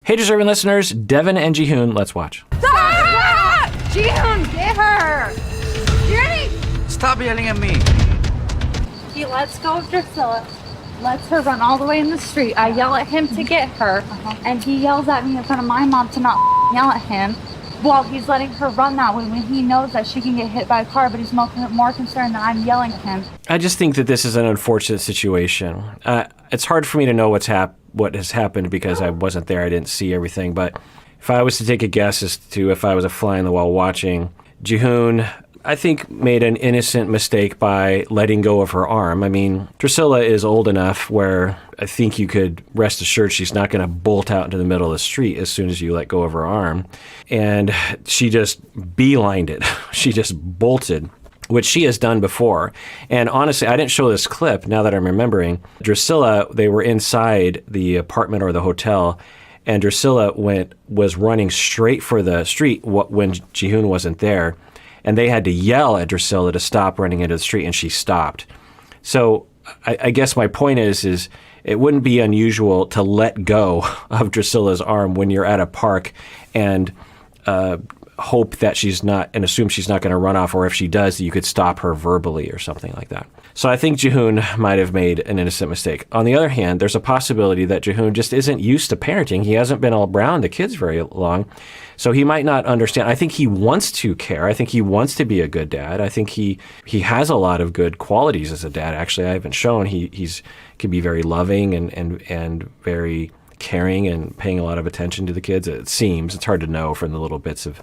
Hey, deserving listeners, Devon and Jihoon, let's watch. Stop! Jihoon, get her! You ready? Stop yelling at me. He lets go of Drusilla, lets her run all the way in the street. I yell at him to get her, and he yells at me in front of my mom to not yell at him while he's letting her run that way when he knows that she can get hit by a car, but he's more concerned that I'm yelling at him. I just think that this is an unfortunate situation. It's hard for me to know what has happened because I wasn't there. I didn't see everything. But if I was to take a guess as to if I was a fly on the wall watching, Jihoon, I think, made an innocent mistake by letting go of her arm. I mean, Drusilla is old enough where I think you could rest assured she's not going to bolt out into the middle of the street as soon as you let go of her arm. And she just beelined it. She just bolted, which she has done before. And honestly, I didn't show this clip, now that I'm remembering. Drusilla, they were inside the apartment or the hotel, and Drusilla was running straight for the street when Jihoon wasn't there. And they had to yell at Drusilla to stop running into the street, and she stopped. So I guess my point is it wouldn't be unusual to let go of Drusilla's arm when you're at a park and hope that she's not, and assume she's not going to run off, or if she does, you could stop her verbally or something like that. So I think Jihoon might have made an innocent mistake. On the other hand, there's a possibility that Jihoon just isn't used to parenting. He hasn't been around the kids very long, so he might not understand. I think he wants to care. I think he wants to be a good dad. I think he has a lot of good qualities as a dad. Actually, I haven't shown. He can be very loving and very caring and paying a lot of attention to the kids. It seems. It's hard to know from the little bits of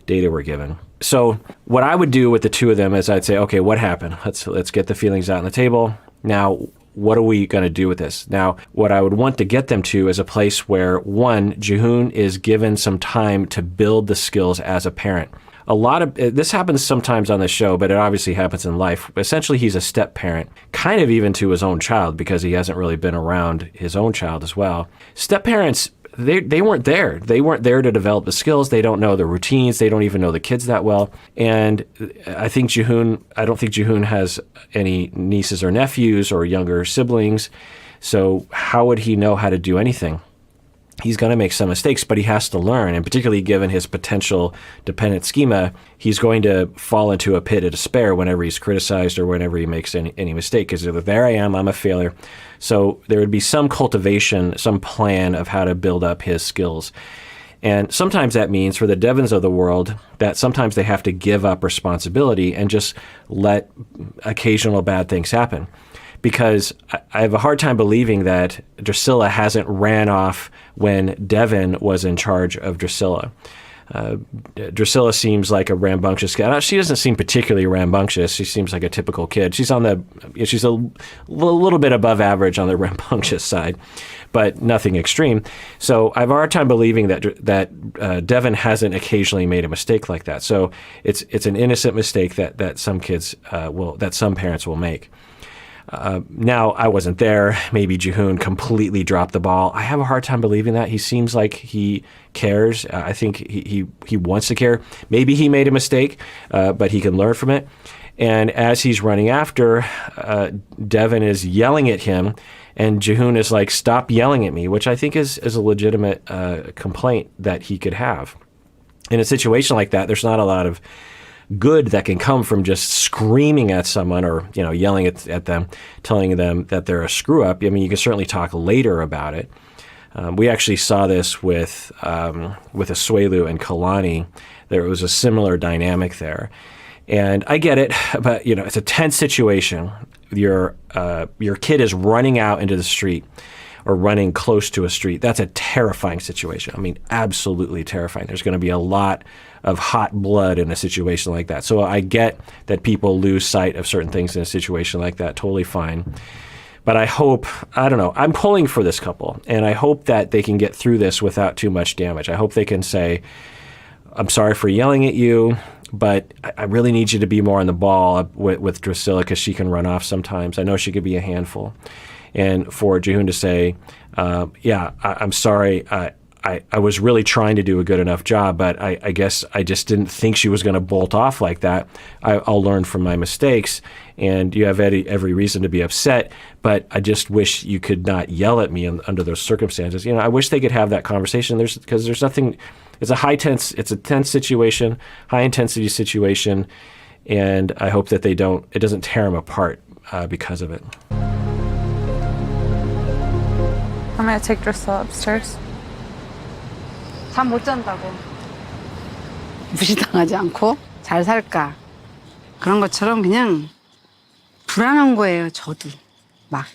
data we're given. So what I would do with the two of them is I'd say, okay, what happened? Let's get the feelings out on the table. Now, what are we going to do with this? Now, what I would want to get them to is a place where, one, Jihoon is given some time to build the skills as a parent. A lot of this happens sometimes on the show, but it obviously happens in life. Essentially, he's a step parent, kind of even to his own child, because he hasn't really been around his own child as well. Step parents, they weren't there. They weren't there to develop the skills. They don't know the routines. They don't even know the kids that well. And I don't think Jihoon has any nieces or nephews or younger siblings. So how would he know how to do anything? He's going to make some mistakes, but he has to learn. And particularly given his potential dependent schema, he's going to fall into a pit of despair whenever he's criticized or whenever he makes any mistake. Because there I am, I'm a failure. So there would be some cultivation, some plan of how to build up his skills. And sometimes that means for the Devons of the world that sometimes they have to give up responsibility and just let occasional bad things happen. Because I have a hard time believing that Drusilla hasn't ran off when Devon was in charge of Drusilla. Drusilla seems like a rambunctious kid. She doesn't seem particularly rambunctious. She seems like a typical kid. She's a little bit above average on the rambunctious side, but nothing extreme. So I have a hard time believing that Devon hasn't occasionally made a mistake like that. So it's an innocent mistake that some parents will make. Now, I wasn't there. Maybe Jihoon completely dropped the ball. I have a hard time believing that. He seems like he cares. I think he wants to care. Maybe he made a mistake, but he can learn from it. And as he's running after, Devon is yelling at him, and Jihoon is like, stop yelling at me, which I think is a legitimate complaint that he could have. In a situation like that, there's not a lot of good that can come from just screaming at someone or yelling at them, telling them that they're a screw up. I mean, you can certainly talk later about it. We actually saw this with Asuelu and Kalani. There was a similar dynamic there, and I get it, but it's a tense situation. Your kid is running out into the street or running close to a street. That's a terrifying situation. I mean, absolutely terrifying. There's going to be a lot of hot blood in a situation like that. So I get that people lose sight of certain things in a situation like that. Totally fine. But I'm pulling for this couple, and I hope that they can get through this without too much damage. I hope they can say, I'm sorry for yelling at you, but I really need you to be more on the ball with Drusilla because she can run off sometimes. I know she could be a handful. And for Jihoon to say, I'm sorry, I was really trying to do a good enough job, but I guess I just didn't think she was going to bolt off like that. I'll learn from my mistakes, and you have every reason to be upset, but I just wish you could not yell at me under those circumstances. I wish they could have that conversation. Because there's nothing. It's a tense situation, high intensity situation, and I hope that it doesn't tear them apart because of it. I'm gonna take Drusilla upstairs. 잠 못 잔다고. 무시당하지 않고 잘 살까? 그런 것처럼 그냥 불안한 거예요, 저도. 막.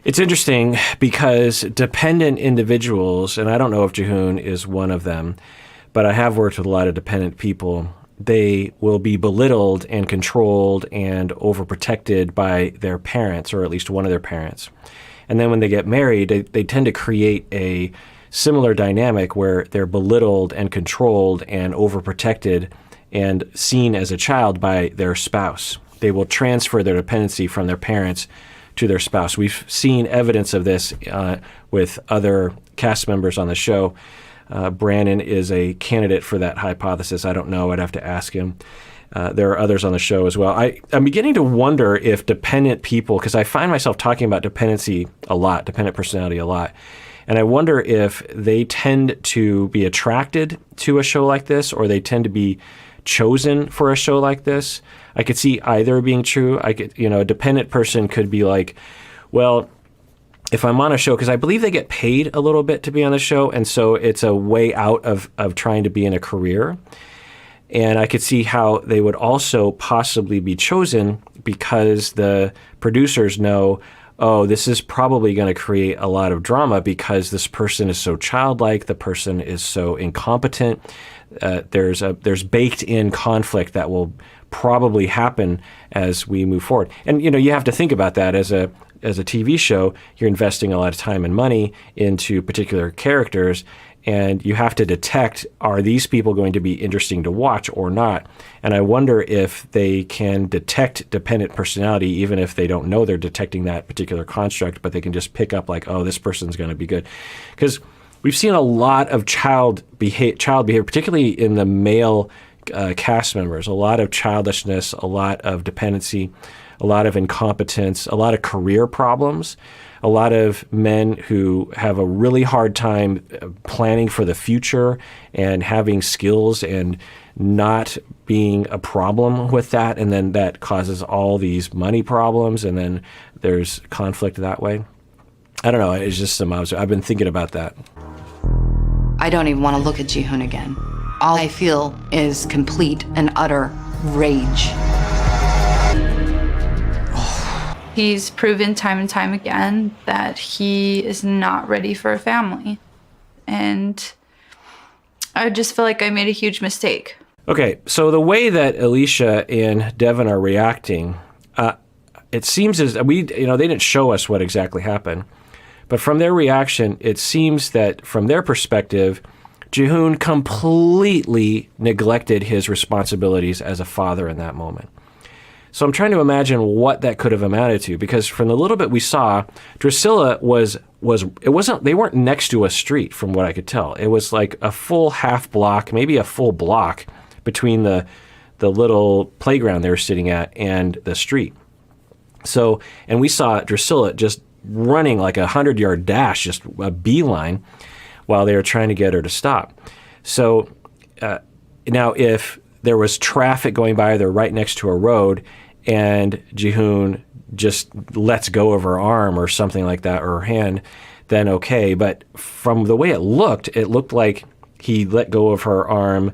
It's interesting because dependent individuals, and I don't know if Jihoon is one of them, but I have worked with a lot of dependent people. They will be belittled and controlled and overprotected by their parents, or at least one of their parents. And then when they get married, they tend to create a similar dynamic where they're belittled and controlled and overprotected and seen as a child by their spouse. They will transfer their dependency from their parents to their spouse. We've seen evidence of this with other cast members on the show. Brandon is a candidate for that hypothesis. I don't know. I'd have to ask him. There are others on the show as well. I'm beginning to wonder if dependent people, because I find myself talking about dependency a lot, dependent personality a lot, and I wonder if they tend to be attracted to a show like this, or they tend to be chosen for a show like this. I could see either being true. A dependent person could be like, well, if I'm on a show, because I believe they get paid a little bit to be on the show, and so it's a way out of trying to be in a career. And I could see how they would also possibly be chosen because the producers know, oh, this is probably going to create a lot of drama because this person is so childlike, the person is so incompetent. There's baked in conflict that will probably happen as we move forward. And you have to think about that as a TV show. You're investing a lot of time and money into particular characters, and you have to detect, are these people going to be interesting to watch or not? And I wonder if they can detect dependent personality, even if they don't know they're detecting that particular construct, but they can just pick up like, oh, this person's going to be good. Because we've seen a lot of child behavior, particularly in the male cast members, a lot of childishness, a lot of dependency, a lot of incompetence, a lot of career problems, a lot of men who have a really hard time planning for the future and having skills and not being a problem with that. And then that causes all these money problems. And then there's conflict that way. I don't know. It's just some observation. I've been thinking about that. I don't even want to look at Jihoon again. All I feel is complete and utter rage. He's proven time and time again that he is not ready for a family. And I just feel like I made a huge mistake. Okay, so the way that Alicia and Devon are reacting, it seems as they didn't show us what exactly happened, but from their reaction, it seems that from their perspective, Jihoon completely neglected his responsibilities as a father in that moment. So I'm trying to imagine what that could have amounted to, because from the little bit we saw, Drusilla they weren't next to a street from what I could tell. It was like a full half block, maybe a full block between the little playground they were sitting at and the street. So, and we saw Drusilla just running like 100-yard dash, just a beeline, while they were trying to get her to stop. So now if there was traffic going by, they're right next to a road, and Jihoon just lets go of her arm or something like that, or her hand, then okay. But from the way it looked like he let go of her arm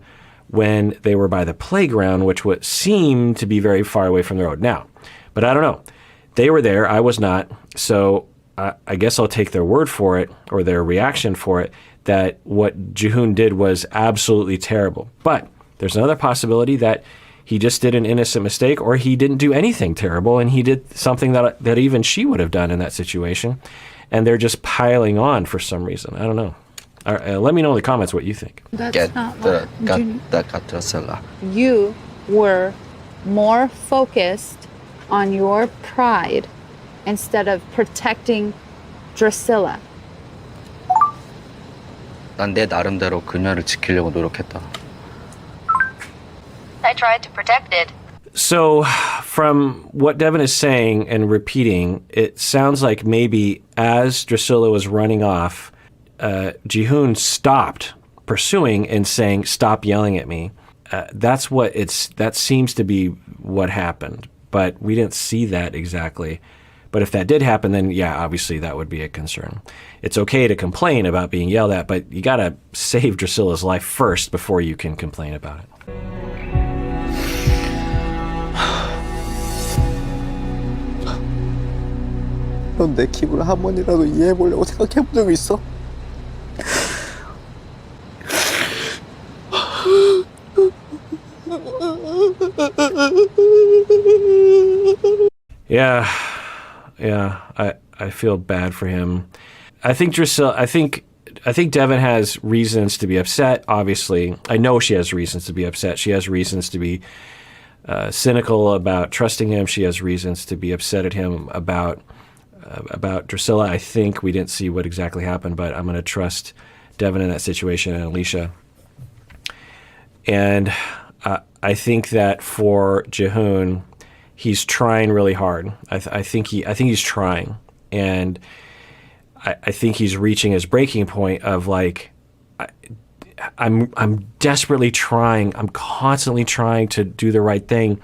when they were by the playground, which would seem to be very far away from the road. Now, but I don't know. They were there. I was not. So I guess I'll take their word for it, or their reaction for it, that what Jihoon did was absolutely terrible. But there's another possibility that he just did an innocent mistake, or he didn't do anything terrible and he did something that even she would have done in that situation, and they're just piling on for some reason. I don't know. Let me know in the comments what you think. That's not what you were more focused on your pride instead of protecting Drusilla. 난 내 나름대로 그녀를 지키려고 노력했다. I tried to protect it. So, from what Devon is saying and repeating, it sounds like maybe as Drusilla was running off, Jihoon stopped pursuing and saying, "Stop yelling at me." That seems to be what happened, but we didn't see that exactly. But if that did happen, then yeah, obviously that would be a concern. It's okay to complain about being yelled at, but you gotta save Drusilla's life first before you can complain about it. 넌 내 기분을 한 번이라도 이해해보려고 생각해본 적 있어? Yeah, I feel bad for him. I think Devon has reasons to be upset. Obviously, I know she has reasons to be upset. She has reasons to be cynical about trusting him. She has reasons to be upset at him about Drusilla. I think we didn't see what exactly happened, but I'm going to trust Devon in that situation and Alicia. And I think that for Jihoon, he's trying really hard. I think he's trying, and I think he's reaching his breaking point of like, I'm desperately trying. I'm constantly trying to do the right thing,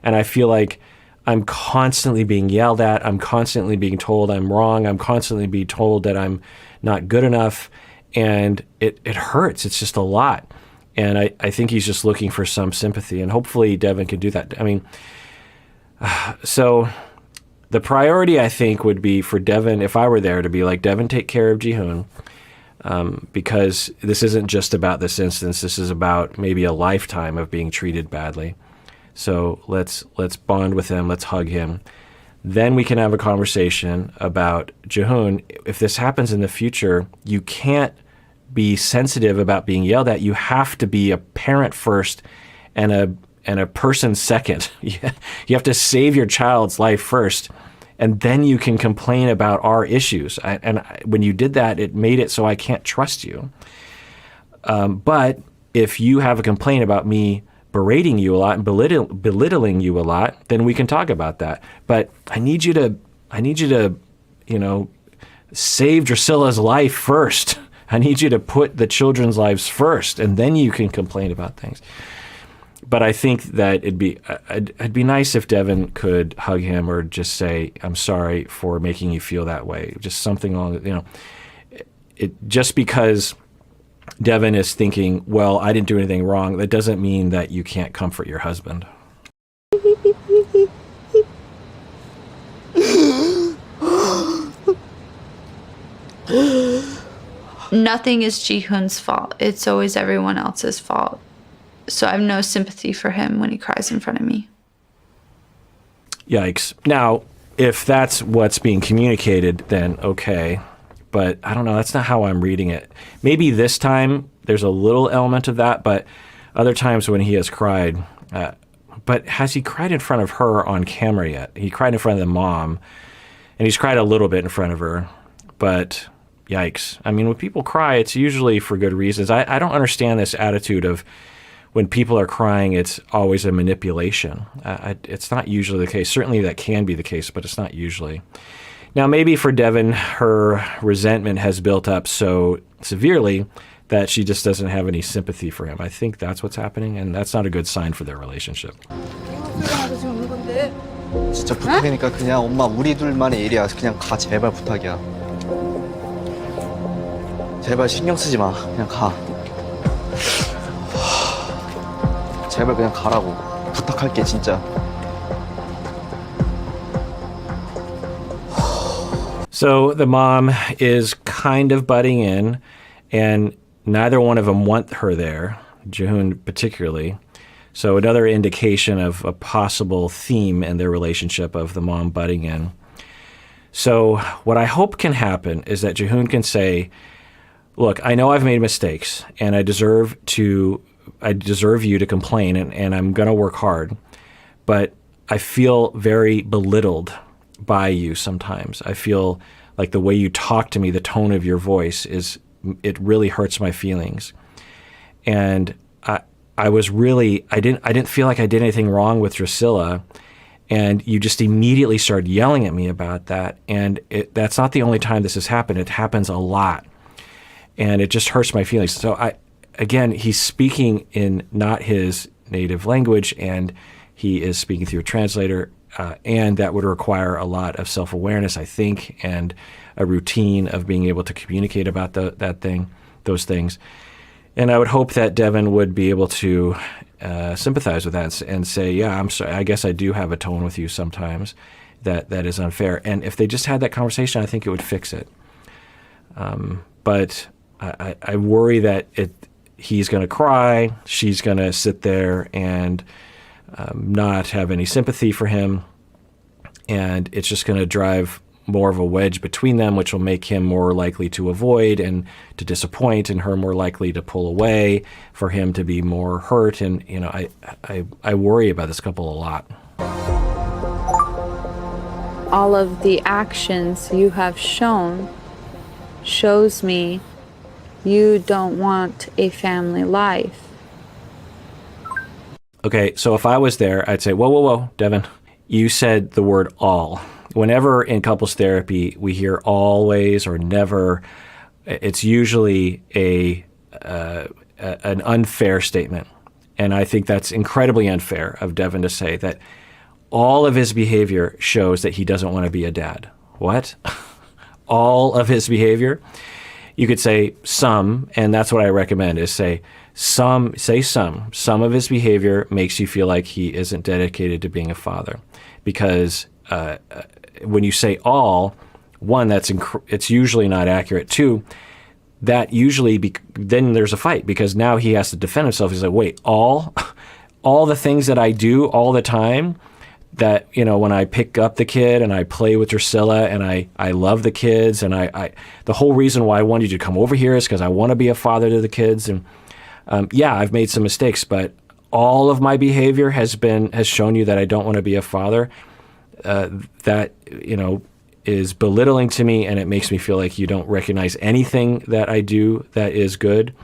and I feel like I'm constantly being yelled at. I'm constantly being told I'm wrong. I'm constantly being told that I'm not good enough, and it hurts. It's just a lot, and I think he's just looking for some sympathy, and hopefully Devon can do that. I mean. So the priority, I think, would be for Devon, if I were there, to be like, Devon, take care of Jihoon, because this isn't just about this instance. This is about maybe a lifetime of being treated badly. So let's bond with him. Let's hug him. Then we can have a conversation about Jihoon. If this happens in the future, you can't be sensitive about being yelled at. You have to be a parent first and a person second. You have to save your child's life first, and then you can complain about our issues. When you did that, it made it so I can't trust you. But if you have a complaint about me berating you a lot and belittling you a lot, then we can talk about that. But I need you to, save Drusilla's life first. I need you to put the children's lives first, and then you can complain about things. But I think that it'd be nice if Devon could hug him or just say, "I'm sorry for making you feel that way." Just something along, just because Devon is thinking, "Well, I didn't do anything wrong," that doesn't mean that you can't comfort your husband. Nothing is Jihoon's fault. It's always everyone else's fault. So I have no sympathy for him when he cries in front of me. Yikes. Now, if that's what's being communicated, then okay. But I don't know. That's not how I'm reading it. Maybe this time there's a little element of that, but other times when he has cried, but has he cried in front of her on camera yet? He cried in front of the mom, and he's cried a little bit in front of her, but yikes. I mean, when people cry, it's usually for good reasons. I don't understand this attitude of when people are crying, it's always a manipulation. It's not usually the case. Certainly that can be the case, but it's not usually. Now, maybe for Devon, her resentment has built up so severely that she just doesn't have any sympathy for him. I think that's what's happening, and that's not a good sign for their relationship. 진짜 부탁이니까 그냥 엄마 우리 둘만의 일이야. 그냥 가, 제발 부탁이야. 제발 신경 쓰지 마. 그냥 가. 제발 그냥 가라고. 부탁할게 진짜. So the mom is kind of butting in, and neither one of them want her there, Jihoon particularly. So another indication of a possible theme in their relationship of the mom butting in. So what I hope can happen is that Jihoon can say, "Look, I know I've made mistakes, and I deserve you to complain, and I'm going to work hard, but I feel very belittled by you sometimes. I feel like the way you talk to me, the tone of your voice is it really hurts my feelings. And I didn't feel like I did anything wrong with Drusilla. And you just immediately started yelling at me about that. And that's not the only time this has happened. It happens a lot. And it just hurts my feelings. So again, he's speaking in not his native language, and he is speaking through a translator. And that would require a lot of self-awareness, I think, and a routine of being able to communicate about those things. And I would hope that Devon would be able to sympathize with that and say, yeah, I'm sorry, I guess I do have a tone with you sometimes that is unfair. And if they just had that conversation, I think it would fix it. But I worry that he's going to cry, she's going to sit there and not have any sympathy for him, and it's just going to drive more of a wedge between them, which will make him more likely to avoid and to disappoint, and her more likely to pull away, for him to be more hurt. And I worry about this couple a lot. All of the actions you have shown shows me you don't want a family life. Okay, so if I was there, I'd say, whoa, Devon, you said the word all. Whenever in couples therapy we hear always or never, it's usually an unfair statement. And I think that's incredibly unfair of Devon to say that all of his behavior shows that he doesn't want to be a dad. What? All of his behavior? You could say some, and that's what I recommend, is say some. Some of his behavior makes you feel like he isn't dedicated to being a father. Because when you say all, one, it's usually not accurate. Two, that usually then there's a fight, because now he has to defend himself. He's like, wait, all the things that I do all the time, that, when I pick up the kid and I play with Drusilla and I love the kids, and I the whole reason why I wanted you to come over here is because I want to be a father to the kids. And yeah, I've made some mistakes, but all of my behavior has shown you that I don't want to be a father. That is belittling to me, and it makes me feel like you don't recognize anything that I do that is good.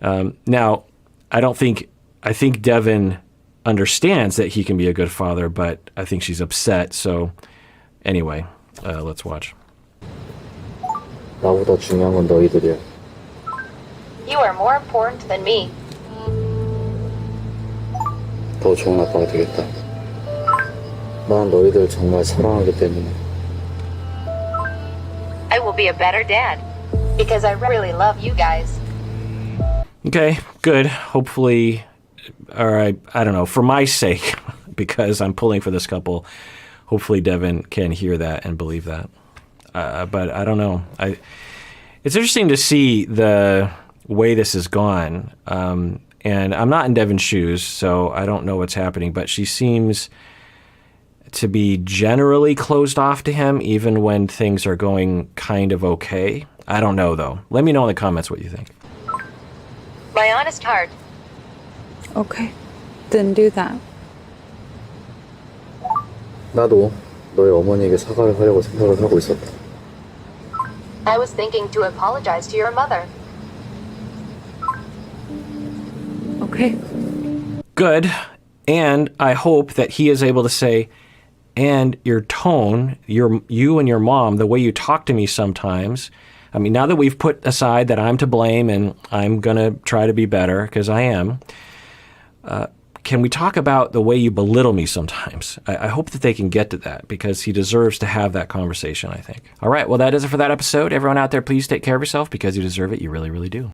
Now, I think Devon understands that he can be a good father, but I think she's upset. So anyway, let's watch. 나보다 중요한 건 너희들이야. You are more important than me. 더 좋은 아빠가 되겠다. 난 너희들 정말 사랑하기 때문에. I will be a better dad because I really love you guys. Okay, good. Hopefully, or I don't know, for my sake, because I'm pulling for this couple, hopefully Devon can hear that and believe that. But I don't know. It's interesting to see the way this has gone. And I'm not in Devon's shoes, so I don't know what's happening, but she seems to be generally closed off to him, even when things are going kind of okay. I don't know, though. Let me know in the comments what you think. My honest heart. Okay, then do that. 나도 너희 어머니에게 사과를 하려고 생각을 하고 있었다. I was thinking to apologize to your mother. Okay. Good. And I hope that he is able to say, and your tone, you and your mom, the way you talk to me sometimes, I mean, now that we've put aside that I'm to blame and I'm going to try to be better, because I am, can we talk about the way you belittle me sometimes? I hope that they can get to that, because he deserves to have that conversation, I think. All right, well, that is it for that episode. Everyone out there, please take care of yourself, because you deserve it. You really, really do.